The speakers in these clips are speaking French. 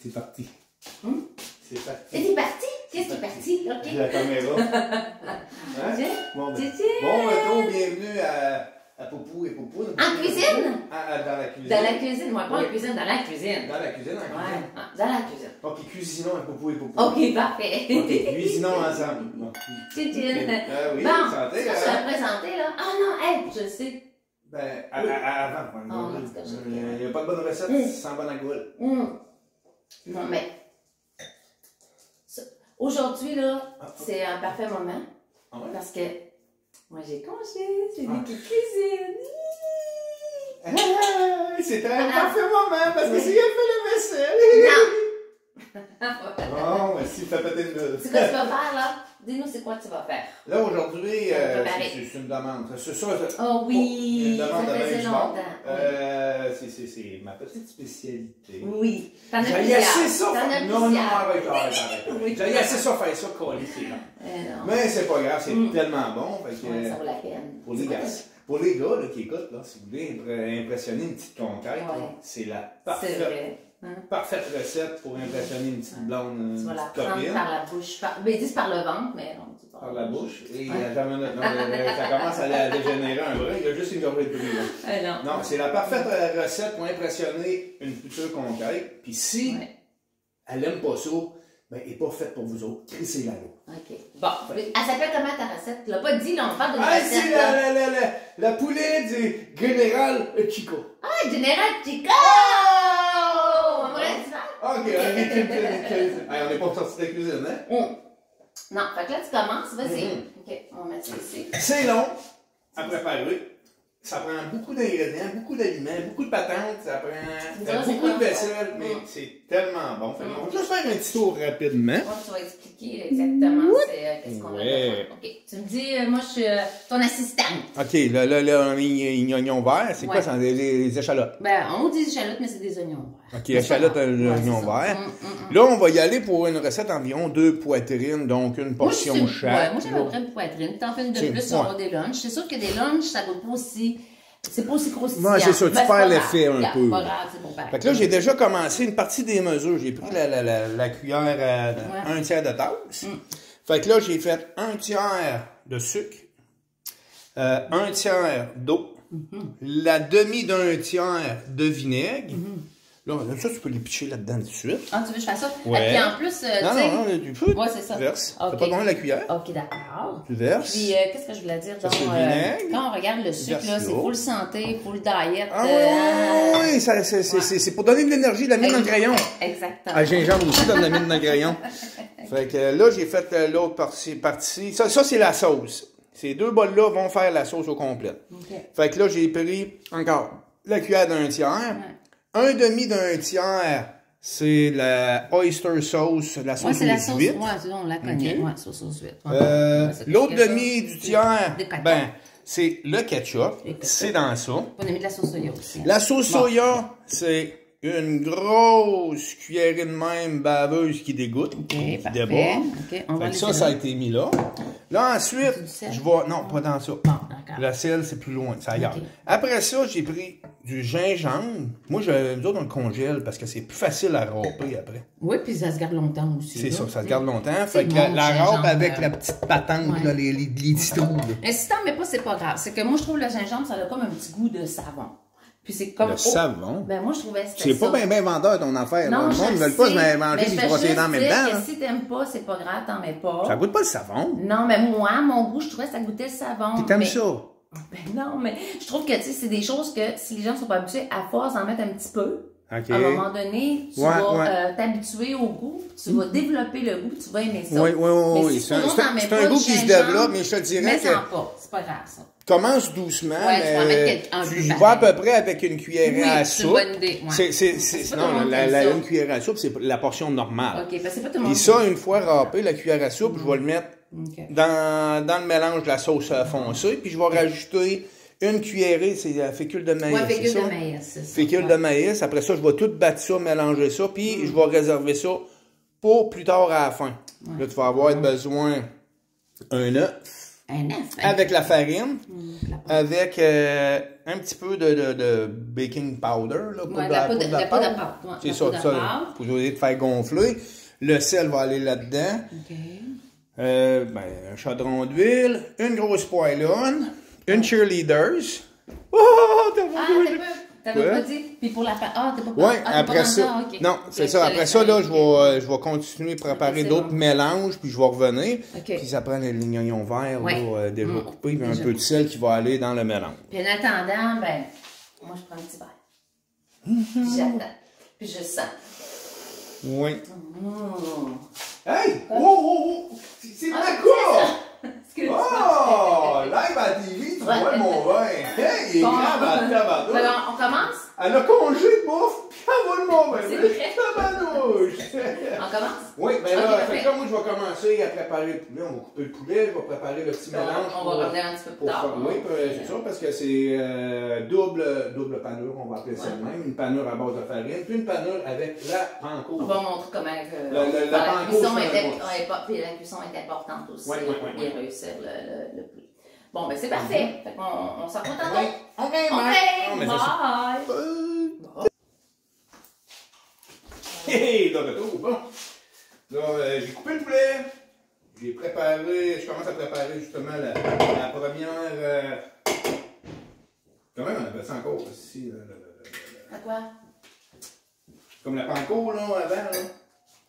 C'est parti. C'est parti. C'est parti? Qu'est-ce qui est parti? OK. La caméra. Hein? Bon, retour, bienvenue à Poupou et Poupou. En cuisine? Dans la cuisine. Dans la cuisine, moi, pas en cuisine, dans la cuisine. Dans la cuisine, Dans la cuisine. OK, cuisinons à Poupou et Poupou. OK, parfait. OK, cuisinons ensemble. Tchitchine. Oui, bon, santé. Ça, je vais présenter, là. Ah non, hey, je sais. Ben, avant. Il n'y a pas de bonne recette sans bonne agoule. Non, mais... Aujourd'hui, là, c'est un parfait moment. Ah ouais? Parce que moi, j'ai congé, j'ai des petites cuisines. C'est un parfait moment parce que c'est elle fait la vaisselle. Non! Bon, si tu fais péter une bulle. C'est quoi tu vas faire, là? Dis-nous, c'est quoi tu vas faire? Là, aujourd'hui, c'est une demande. C'est ça. Oh oui! Une demande ça faisait de longtemps. C'est ma petite spécialité. Oui. T'en as J'ai plusieurs. assez ça. Non, arrête. Oui. J'ai assez ça faire ça, coller, c'est là. Mais c'est pas grave, c'est tellement bon. Fait que, ça vaut la peine. Pour les gars là, qui écoutent, là, si vous voulez impressionner une petite conquête, c'est la parfaite recette pour impressionner une petite blonde. Tu vas la copine. prendre par la bouche. Ben, ils disent par le ventre, mais non. Par la bouche. Et ça commence à dégénérer un vrai. Il y a juste une gorgée de bruit. Non, c'est la parfaite recette pour impressionner une future conquête. Puis si elle n'aime pas ça, ben, elle n'est pas faite pour vous autres. Crissez-la là. OK. Bon. Elle s'appelle comment ta recette? Tu l'as pas dit, là, on parle d'une recette. C'est la poulet du Général Chico. Ah, Général Chico! On va la OK, on n'est pas sorti de la cuisine, hein? Non, fait que là, tu commences, vas-y. OK, on va mettre ça ici. C'est long à préparer. Ça prend beaucoup d'ingrédients, beaucoup d'aliments, beaucoup de patentes, ça prend beaucoup de vaisselle, mais c'est tellement bon. On va juste faire un petit tour rapidement. Tu vas expliquer exactement qu'est-ce qu'on a besoin. OK, tu me dis, moi, je suis ton assistante. OK, là, on a mis un oignon vert. C'est quoi ça? Les échalotes? Ben, on dit échalotes, mais c'est des oignons verts. OK, échalotes, oignon vert. Là, on va y aller pour une recette environ 2 poitrines, donc une portion chaque. Moi, j'ai à peu près une poitrine. T'en fais une de plus, on aura des lunchs. C'est sûr que des lunchs, ça goûte pas aussi... C'est pas aussi croustillant. Non, c'est ça, tu perds l'effet un peu. C'est pas grave, c'est bon pareil. Fait que là, j'ai déjà commencé une partie des mesures. J'ai pris la cuillère à 1 tiers de tasse. Fait que là, j'ai fait 1 tiers de sucre, 1 tiers d'eau, la demi d'un tiers de vinaigre. Là, ça, tu peux les pitcher là-dedans tout de suite. Ah, tu veux que je fasse ça? Ouais. Et puis en plus, non, tu peux. Ouais, c'est ça. Tu verses. Okay. T'as pas besoin de la cuillère. OK, d'accord. Tu verses. Puis, qu'est-ce que je voulais dire? Donc, vinaigre. quand on regarde le sucre, là, c'est full santé, full diet. Oui, c'est pour donner de l'énergie, de la mine dans le crayon. Exactement. À gingembre aussi, donne la mine dans le crayon. Fait que là, j'ai fait l'autre partie. Ça, c'est la sauce. Ces 2 bols-là vont faire la sauce au complet. Fait que là, j'ai pris encore la cuillère d'1 tiers. Un demi d'un tiers, c'est la oyster sauce, la sauce aux huîtres. Oui, on la connaît. Ouais, sauce aux huîtres. L'autre demi du tiers, ben, c'est le ketchup. C'est dans ça. On a mis de la sauce soya aussi. La sauce soya, c'est une grosse cuillerée de même baveuse qui dégoûte. OK, parfait. OK, ça a été mis là. Là, ensuite, je vais... Non, pas dans ça. Le sel, c'est plus loin, ça ailleurs. Après ça, j'ai pris du gingembre. Moi, nous autres, on le congèle parce que c'est plus facile à râper après. Oui, puis ça se garde longtemps aussi. C'est ça, ça se garde longtemps. Fait que la râpe avec la petite patente, là, les petits trous. Mais si t'en mets pas, c'est pas grave. C'est que moi, je trouve le gingembre, ça a comme un petit goût de savon. Puis c'est comme... Le savon? Ben moi, je trouvais que c'était ça. C'est pas bien vendeur ton affaire. Non, le monde ne veut pas se manger des procédés en même temps. Si t'aimes pas, c'est pas grave, t'en mets pas. Ça goûte pas le savon. Non, mais moi, mon goût, je trouvais que ça goûtait le savon. Tu t'aimes ça? Ben non, mais je trouve que c'est des choses que si les gens sont pas habitués, à force d'en mettre un petit peu, à un moment donné, tu vas t'habituer au goût, tu vas développer le goût, tu vas aimer ça. Oui. C'est un goût qui se développe, mais je te dirais que... c'est pas grave ça. Commence doucement, mais tu vas à peu près avec une cuillère à soupe. Non, une cuillère à soupe, c'est la portion normale. OK, parce que c'est pas tout le monde. Puis ça, une fois râpé, la cuillère à soupe, je vais le mettre dans le mélange de la sauce foncée, puis je vais rajouter une cuillerée, c'est la fécule de maïs. Oui, fécule de maïs, c'est ça. Fécule de maïs. Après ça, je vais tout battre ça, mélanger ça, puis je vais réserver ça pour plus tard à la fin. Là, tu vas avoir besoin d'un œuf. Un œuf. Avec la farine, avec un petit peu de baking powder, là, pour la poudre de pâte. C'est ça, pour essayer de faire gonfler. Le sel va aller là-dedans. OK. Un chaudron d'huile, une grosse poêlonne, une cheerleaders. Oh, t'avais pas dit? Puis pour la pâte. Ah, t'as pas Oui, après ça. Okay. Non, c'est ça. Après ça, là, je vais continuer à préparer d'autres mélanges, puis je vais revenir. Okay. Puis ça prend les oignons verts, là, déjà coupés, puis un peu de sel qui va aller dans le mélange. Puis en attendant, ben, moi, je prends un petit verre. Puis j'attends. Puis je sens. Oui. Hey! Oh! C'est ma cour! Oh! Live à TV, tu vois mon vin! Hey! Il est grave à tabarnouche! On commence? Elle a congé de bouffe, puis elle va le mon vin! C'est vrai! Tabarnouche! On commence? Oui, ben là, fait que là, moi, je vais commencer à préparer le poulet. On va couper le poulet, je vais préparer le petit mélange. On va revenir un petit peu plus tard. Oui, c'est ça, parce que c'est double panure, on va appeler ça de même. Une panure à base de farine, puis une panure avec la panko. On va montrer comment la cuisson est importante aussi pour bien réussir le poulet. Bon, ben c'est parfait. Fait qu'on s'en va tantôt. OK, bye! Hey, de retour. Bon. Là, j'ai coupé le poulet. J'ai préparé, je commence à préparer justement la première. Comment on appelle ça encore ici? À quoi? Comme la panko, là, avant, là.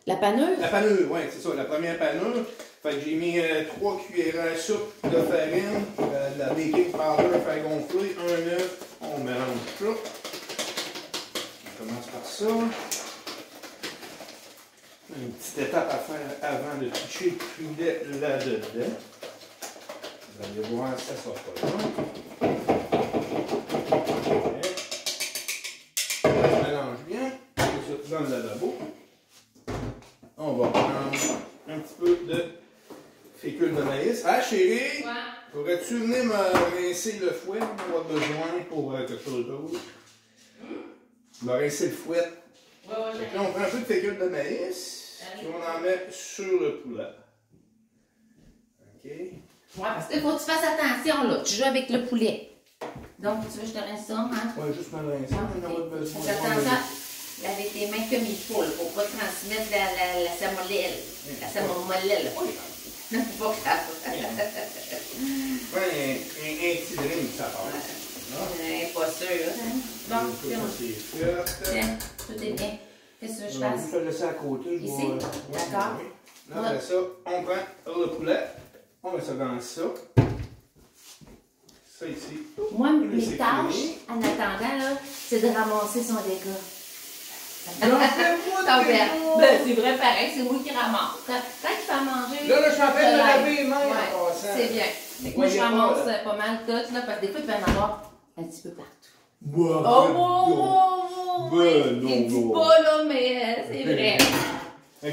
La panure? La panure, oui, c'est ça, la première panure. Fait que j'ai mis 3 cuillères à soupe de farine, de la baking powder, faire gonfler, un œuf, on mélange ça. On commence par ça. Une petite étape à faire avant de toucher le poulet là-dedans. Vous allez voir, ça sera pas long. On mélange bien, c'est ça dans le lavabo. On va prendre un petit peu de fécule de maïs. Ah, chérie! Pourrais-tu venir me rincer le fouet? On va avoir besoin pour quelque chose d'autre. Me rincer le fouet. Là, on prend un peu de fécule de maïs. Et on en met sur le poulet. OK? Ouais, parce qu'il faut que tu fasses attention, là. Tu joues avec le poulet. Donc, tu veux que je te rince ça, hein? Oui, juste me rincer. On a besoin. Fais attention avec tes mains comme il faut, là, pour ne pas transmettre la salmonelle. La salmonelle. Faut pas grave. Ouais, un petit drink, ça passe. Pas sûr. Bon, c'est bon. Tiens, tout est bien. Qu'est-ce que je fasse? Je vais laisser à côté. Ici? D'accord. Là, après ça, on prend le poulet. On met ça dans ça. Ça ici. Moi, mes tâches, en attendant, là, c'est de ramasser son dégât. Ben, c'est vrai, pareil, c'est moi qui ramasse. Quand il fait à manger. Là, je suis en train de me laver les mains en passant. C'est bien. Moi, je ramasse pas mal tout, là, parce que des fois, il peut en avoir un petit peu partout. Ben non, il dit pas, là, mais c'est vrai.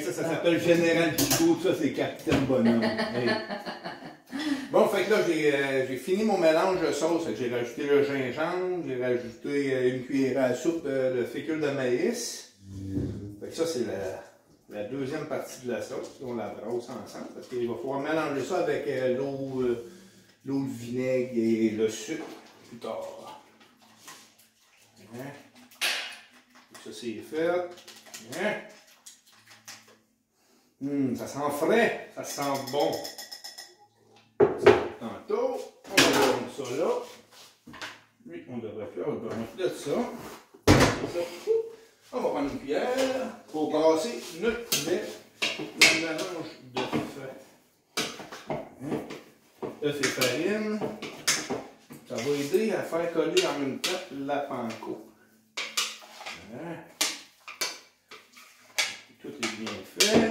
Ça s'appelle Général Chico, ça, c'est Capitaine Bonhomme. Bon, fait que là, j'ai fini mon mélange de sauce. J'ai rajouté le gingembre, j'ai rajouté une cuillère à soupe de fécule de maïs. Fait que ça, c'est la deuxième partie de la sauce. On la brosse ensemble parce qu'il va falloir mélanger ça avec l'eau de vinaigre et le sucre plus tard. Hein? Ça, c'est fait. Hein? Ça sent frais, ça sent bon. Tantôt, on va mettre ça là. Lui, on devrait faire de ça. On va prendre une cuillère pour brasser notre poulet. Le mélange d'œufs et farine. Ça va aider à faire coller en même temps la panko. Voilà. Tout est bien fait.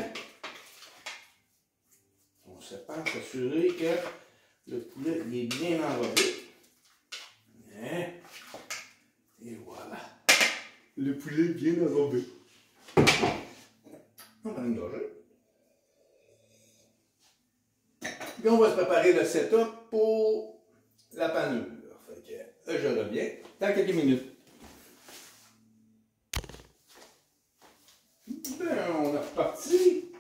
On sépare, s'assurer que le poulet est bien enrobé. Et voilà. Le poulet est bien enrobé. On va une gorgée. Puis on va se préparer le setup pour la panure. Fait que je reviens dans quelques minutes. Ben, on est reparti.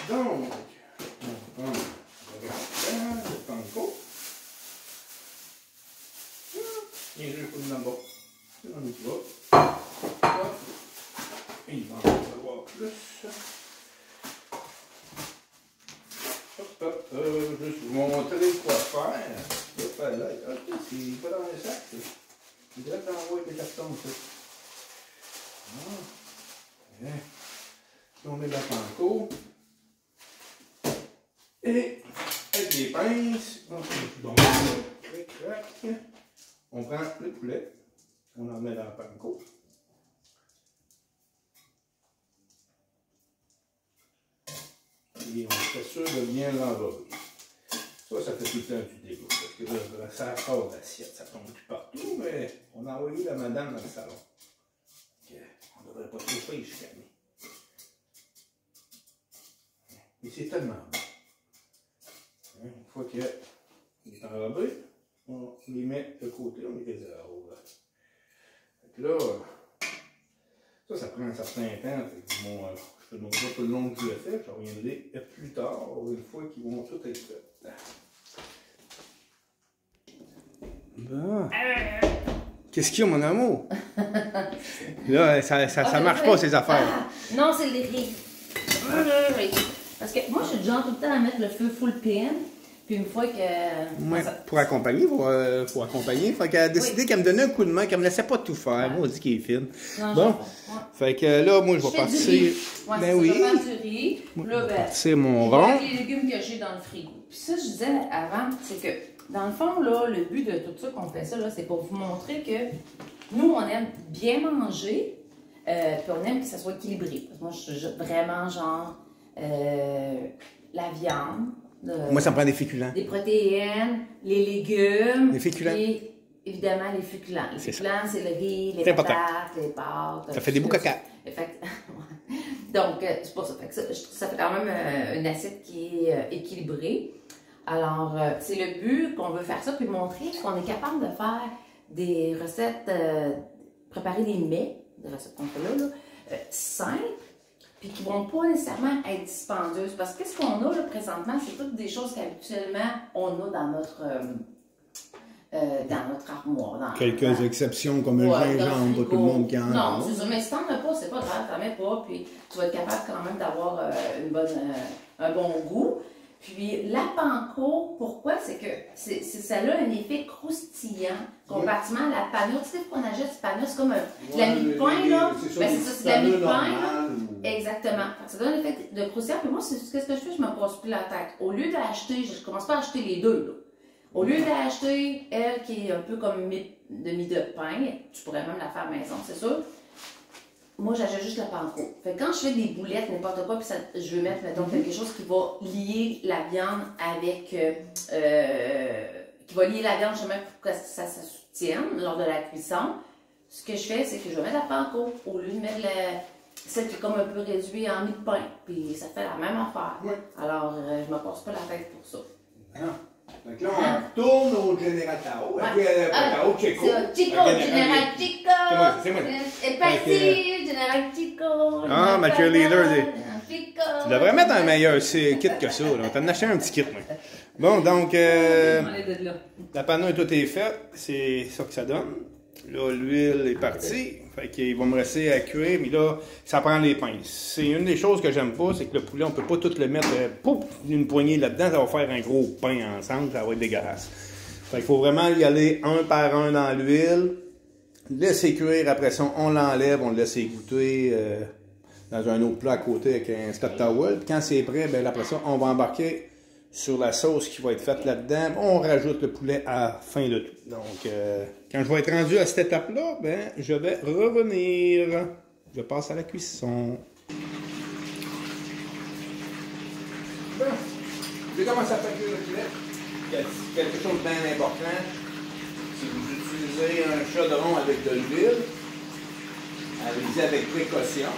Donc, on va prendre le restant de panko. plus. Juste vous montrer quoi faire. Ok, c'est pas dans le sac, ça. Il devrait t'envoyer des cartons, ça. Ah. On met la panko. Et avec les pinces, on prend le poulet, on en met dans la panko. Et on s'assure de bien l'enlever. Ça fait tout le temps du dégoût. Parce que là, ça sort d'assiette, ça tombe plus partout, mais on a envoyé la madame dans le salon. On ne devrait pas trop faire jusqu'à nous. Et c'est tellement bon. Une fois qu'il est enrobé, on les met de côté, on les réserve. Fait que là, ça prend un certain temps. Je te montre pas tout le long que je le fais, je reviendrai plus tard, une fois qu'ils vont tout être faits. Bon. Qu'est-ce qu'il y a, mon amour? Là, ça marche pas, ces affaires. Non, c'est le riz. Parce que moi, je suis du genre tout le temps à mettre le feu full pin. Puis une fois que... Ouais, pour accompagner, faut accompagner. Fait qu'elle a décidé qu'elle me donnait un coup de main, qu'elle me laissait pas tout faire. Moi, on dit qu'il est fine. Non, bon. Fait que là, moi, je vais partir... Ouais, ben oui. Je vais faire du riz. Moi, là, je vais partir mon rond. Avec les légumes que j'ai dans le frigo. Puis ça, je disais avant, c'est que, dans le fond, là, le but de tout ça qu'on fait ça, c'est pour vous montrer que nous, on aime bien manger, puis on aime que ça soit équilibré. Parce que moi, je suis vraiment genre la viande. Moi, ça me prend des féculents. Des protéines, les légumes. Les féculents. Et évidemment, les féculents. Les féculents, c'est le riz, les patates, les pâtes. Ça fait des beaux caca. Donc, c'est pour ça. Ça fait quand même une assiette qui est équilibrée. Alors, c'est le but qu'on veut faire ça, puis montrer qu'on est capable de faire des recettes, préparer des mets, des recettes qu'on fait là, simples, puis qui ne vont pas nécessairement être dispendieuses. Parce que ce qu'on a là, présentement, c'est toutes des choses qu'habituellement on a dans notre armoire. Quelques exceptions comme le gingembre, tout le monde qui en a. Non, c'est ça, mais si t'en as pas, c'est pas grave, t'en mets pas, puis tu vas être capable quand même d'avoir un bon goût. Puis la panko, pourquoi? C'est que ça a un effet croustillant comparativement à la panure. Tu sais qu'on achète du panure, c'est comme la mie de pain, là. Ben, c'est ça, c'est de la mie de pain, là. Exactement. Ça donne un effet de croustillant. Puis moi, qu'est-ce que je fais? Je me passe plus la tête. Au lieu d'acheter, je commence pas à acheter les deux, là. Au lieu d'acheter elle qui est un peu comme mie de pain, tu pourrais même la faire maison, c'est sûr. Moi, j'achète juste la panko. Fait que quand je fais des boulettes, n'importe quoi, puis je veux mettre, mettons, quelque chose qui va lier la viande avec... qui va lier la viande, justement, pour que ça se soutienne lors de la cuisson. Ce que je fais, c'est que je vais mettre la panko au lieu de mettre celle qui est comme un peu réduite en mie de pain. Puis ça fait la même affaire. Oui. Alors, je me passe pas la tête pour ça. Non. Donc là, on tourne au General Tao. Et puis, Tao Chico. Chico, General Chico. C'est moi. C'est parti, General Chico. Ah, ma cheerleader. Tu devrais mettre un meilleur kit que ça. On t'en acheté un petit kit, moi. Bon, donc, la panneau, tout est fait. C'est ça que ça donne. Là, l'huile est partie. Fait qu'il va me rester à cuire. Mais là, ça prend les pinces. C'est une des choses que j'aime pas, c'est que le poulet, on peut pas tout le mettre, une poignée là-dedans. Ça va faire un gros pain ensemble. Ça va être dégueulasse. Fait qu'il faut vraiment y aller un par un dans l'huile. Laisser cuire. Après ça, on l'enlève. On le laisse égoutter dans un autre plat à côté avec un Scott Towel. Puis quand c'est prêt, ben après ça, on va embarquer sur la sauce qui va être faite là-dedans. On rajoute le poulet à la fin de tout. Donc, quand je vais être rendu à cette étape-là, ben, je vais revenir. Je passe à la cuisson. Bon, je vais commencer à faire cuire le poulet. Quelque chose de bien important, si vous utilisez un chaudron avec de l'huile, allez-y avec précaution.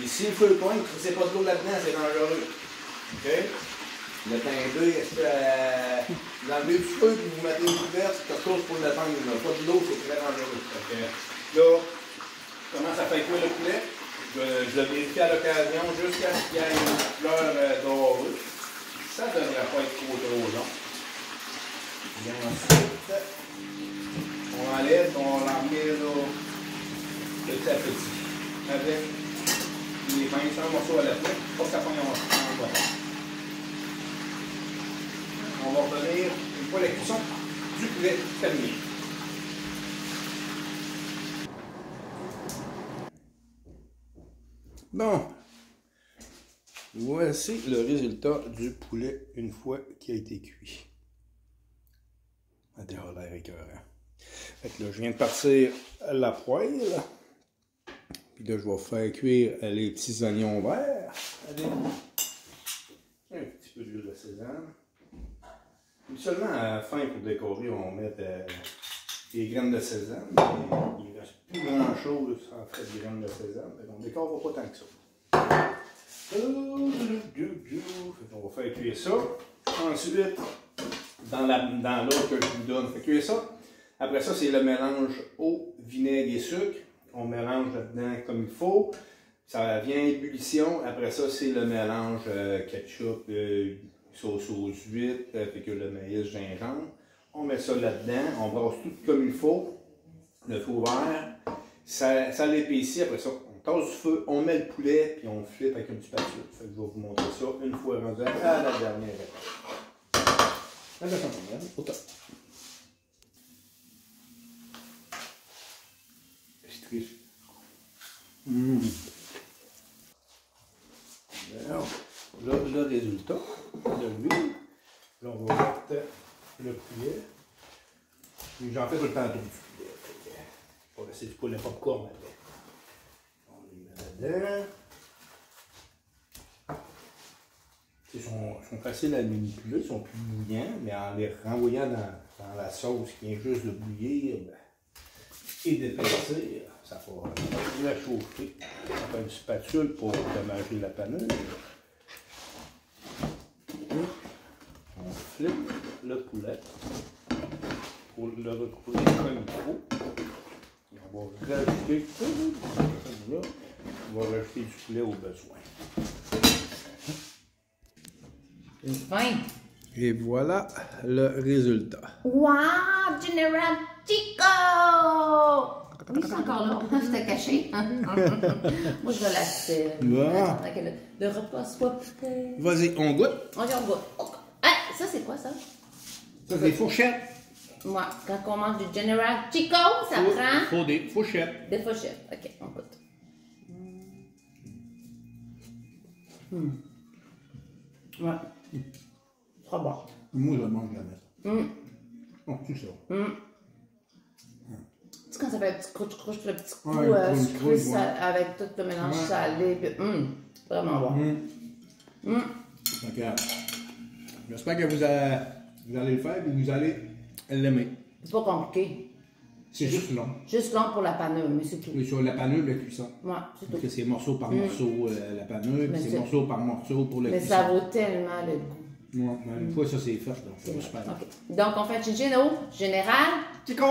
Et si le feu pointe, ne crissez pas de l'eau là-dedans, c'est dangereux. OK? Le timbré, vous enlevez du feu et vous mettez une couverte, quelque chose pour le teindre. Pas de l'eau, c'est très dangereux. Donc, là, je commence à faire cuire le poulet. Je le vérifie à l'occasion jusqu'à ce qu'il y ait une fleur dorée. Ça ne devrait pas être trop long. Et ensuite, on enlève, on l'enlève petit à petit avec mince, un morceau à la fois, pas que ça pogne en bas. On va revenir une fois la cuisson du poulet terminée. Bon, voici le résultat du poulet une fois qu'il a été cuit. Ça a l'air écœurant. Fait que là, je viens de partir la poêle. Puis là, je vais faire cuire les petits oignons verts. Allez. Un petit peu d'huile de sésame. Puis seulement à la fin, pour décorer, on va mettre des graines de sésame. Il ne reste plus grand chose en fait des graines de sésame. On ne décore pas tant que ça. On va faire cuire ça. Ensuite, dans l'autre que je vous donne, on fait cuire ça. Après ça, c'est le mélange eau, vinaigre et sucre. On mélange là-dedans comme il faut. Ça vient à ébullition. Après ça, c'est le mélange ketchup, sauce aux huîtres, fait que le maïs, gingembre. On met ça là-dedans. On brasse tout comme il faut. Le feu ouvert. Ça l'épaissit. Après ça, on tasse du feu. On met le poulet puis on flippe avec une spatule. Fait que je vais vous montrer ça une fois rendu à la dernière étape. La version première, au top. Alors, là, le résultat de l'huile. Là, on va mettre le poulet. J'en fais tout le temps du poulet. On va laisser du poulet popcorn maintenant. On les met là-dedans. Ils sont faciles à manipuler, ils sont plus bouillants, mais en les renvoyant dans la sauce qui vient juste de bouillir et d'épaissir, ça va la chauffer. On fait une spatule pour dommager la panure. On flippe le poulet pour le recouvrir comme il faut. Et on va rajouter du poulet au besoin. Et voilà le résultat. Wow! General Chico! Oui, c'est encore là. C'était caché. Moi, je vais l'acheter. Attends que le repas soit prêt. Vas-y, on goûte. On goûte. Ah, ça, c'est quoi ça? Ça, c'est des fourchettes. Moi, quand on mange du General Chico, ça prend. Faut des fourchettes. Des fourchettes. Ok, on goûte. Ouais. Trop bon. Moi, je mange jamais. Oh, c'est ça. Tu sais, quand ça fait un petit croche, le petit coup sucré, sucré avec tout le mélange salé. Puis, vraiment bon. J'espère que vous allez le faire et vous allez l'aimer. C'est pas compliqué. C'est juste long. Juste long pour la panure, mais c'est tout. Oui, sur la panure, la cuisson. Ouais, c'est tout. Parce que c'est morceau par morceau la panure, puis c'est morceau par morceau pour la cuisson. Mais ça vaut tellement le goût. Ouais, une fois ça c'est fait, donc c'est super. Okay. Donc on fait un Gino, général. Chico!